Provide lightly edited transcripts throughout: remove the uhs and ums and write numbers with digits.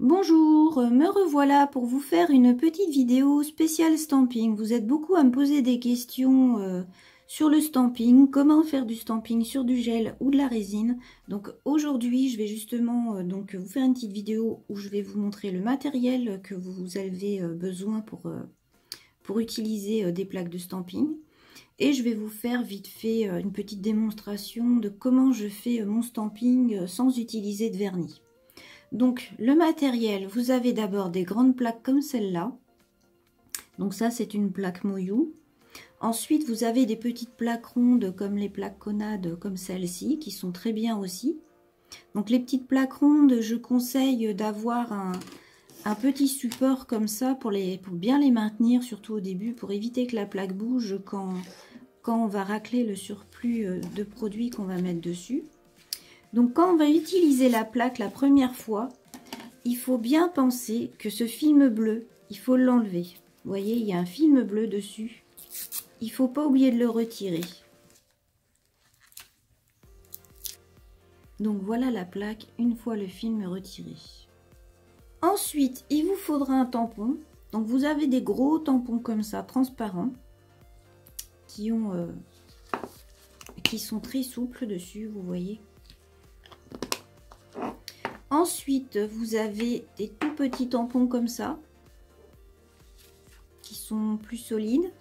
Bonjour, me revoilà pour vous faire une petite vidéo spéciale stamping. Vous êtes beaucoup à me poser des questions sur le stamping, comment faire du stamping sur du gel ou de la résine. Donc aujourd'hui, je vais justement vous faire une petite vidéo où je vais vous montrer le matériel que vous avez besoin pour utiliser des plaques de stamping. Et je vais vous faire vite fait une petite démonstration de comment je fais mon stamping sans utiliser de vernis. Donc le matériel, vous avez d'abord des grandes plaques comme celle-là. Donc ça c'est une plaque Moyou. Ensuite vous avez des petites plaques rondes comme les plaques Conad comme celle-ci qui sont très bien aussi. Donc les petites plaques rondes, je conseille d'avoir un petit support comme ça pour bien les maintenir, surtout au début, pour éviter que la plaque bouge quand on va racler le surplus de produits qu'on va mettre dessus. Donc quand on va utiliser la plaque la première fois, il faut bien penser que ce film bleu, il faut l'enlever. Vous voyez, il y a un film bleu dessus. Il ne faut pas oublier de le retirer. Donc voilà la plaque une fois le film retiré. Ensuite, il vous faudra un tampon. Donc vous avez des gros tampons comme ça, transparents, qui sont très souples dessus, vous voyez. Ensuite, vous avez des tout petits tampons comme ça, qui sont plus solides.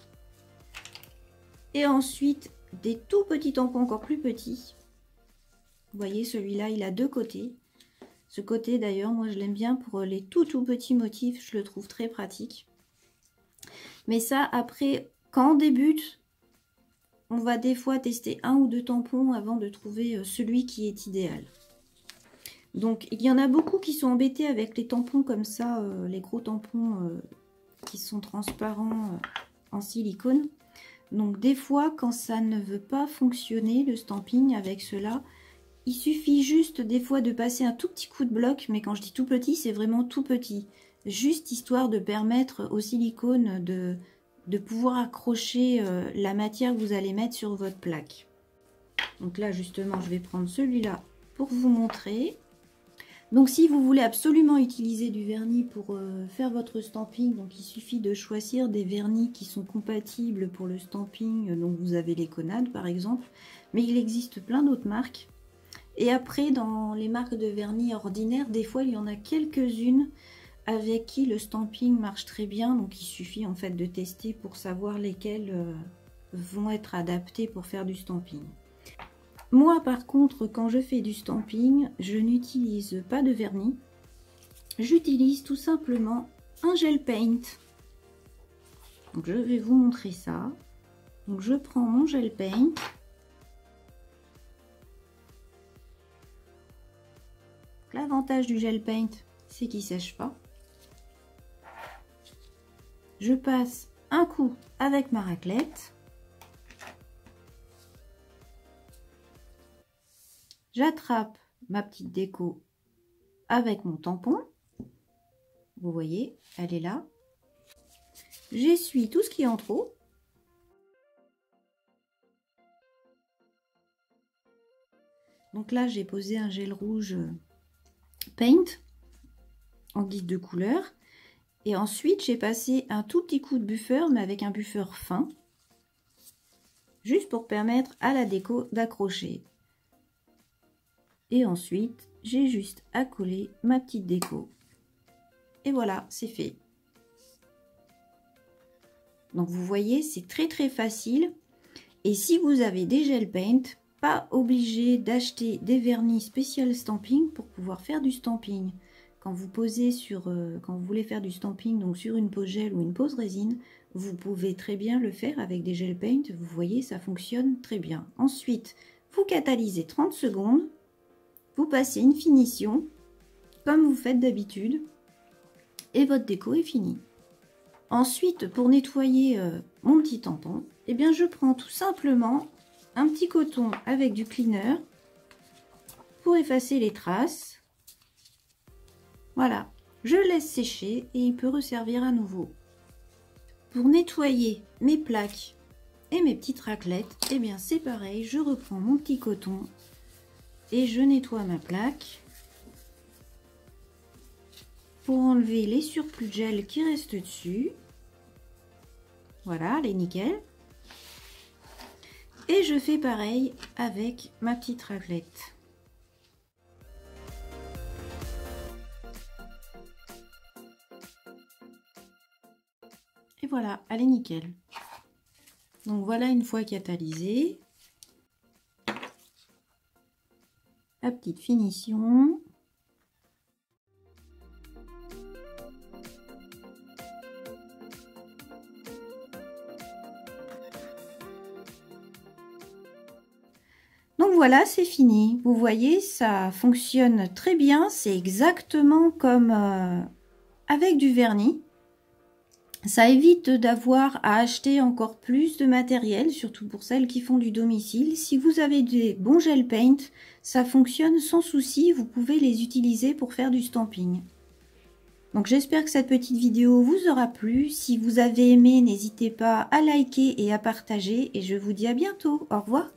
Et ensuite, des tout petits tampons encore plus petits. Vous voyez, celui-là, il a deux côtés. Ce côté, d'ailleurs, moi, je l'aime bien pour les tout petits motifs. Je le trouve très pratique. Mais ça, après, quand on débute, on va des fois tester un ou deux tampons avant de trouver celui qui est idéal. Donc, il y en a beaucoup qui sont embêtés avec les tampons comme ça, les gros tampons qui sont transparents en silicone. Donc, des fois, quand ça ne veut pas fonctionner, le stamping avec cela, il suffit juste des fois de passer un tout petit coup de bloc. Mais quand je dis tout petit, c'est vraiment tout petit. Juste histoire de permettre au silicone de pouvoir accrocher la matière que vous allez mettre sur votre plaque. Donc là, justement, je vais prendre celui-là pour vous montrer. Donc si vous voulez absolument utiliser du vernis pour faire votre stamping, donc il suffit de choisir des vernis qui sont compatibles pour le stamping. Donc vous avez les Conad par exemple, mais il existe plein d'autres marques. Et après, dans les marques de vernis ordinaires, des fois il y en a quelques-unes avec qui le stamping marche très bien. Donc il suffit en fait de tester pour savoir lesquelles vont être adaptées pour faire du stamping. Moi, par contre, quand je fais du stamping, je n'utilise pas de vernis. J'utilise tout simplement un gel paint. Donc, je vais vous montrer ça. Donc, je prends mon gel paint. L'avantage du gel paint, c'est qu'il ne sèche pas. Je passe un coup avec ma raclette. J'attrape ma petite déco avec mon tampon. Vous voyez, elle est là. J'essuie tout ce qui est en trop. Donc là, j'ai posé un gel rouge paint en guise de couleur. Et ensuite, j'ai passé un tout petit coup de buffer, mais avec un buffer fin. Juste pour permettre à la déco d'accrocher. Et ensuite, j'ai juste à coller ma petite déco. Et voilà, c'est fait. Donc vous voyez, c'est très facile. Et si vous avez des gel paint, pas obligé d'acheter des vernis spécial stamping pour pouvoir faire du stamping. Quand vous posez quand vous voulez faire du stamping, donc sur une pose gel ou une pose résine, vous pouvez très bien le faire avec des gel paint. Vous voyez, ça fonctionne très bien. Ensuite, vous catalysez 30 secondes. Vous passez une finition, comme vous faites d'habitude, et votre déco est finie. Ensuite, pour nettoyer mon petit tampon, eh bien, je prends tout simplement un petit coton avec du cleaner pour effacer les traces. Voilà, je laisse sécher et il peut resservir à nouveau. Pour nettoyer mes plaques et mes petites raclettes, eh bien, c'est pareil, je reprends mon petit coton et je nettoie ma plaque. pour enlever les surplus de gel qui restent dessus. Voilà, elle est nickel. Et je fais pareil avec ma petite raclette. Et voilà, elle est nickel. Donc voilà une fois catalysée. La petite finition. Donc voilà, c'est fini. Vous voyez, ça fonctionne très bien. C'est exactement comme avec du vernis. Ça évite d'avoir à acheter encore plus de matériel, surtout pour celles qui font du domicile. Si vous avez des bons gel paint, ça fonctionne sans souci. Vous pouvez les utiliser pour faire du stamping. Donc j'espère que cette petite vidéo vous aura plu. Si vous avez aimé, n'hésitez pas à liker et à partager. Et je vous dis à bientôt. Au revoir.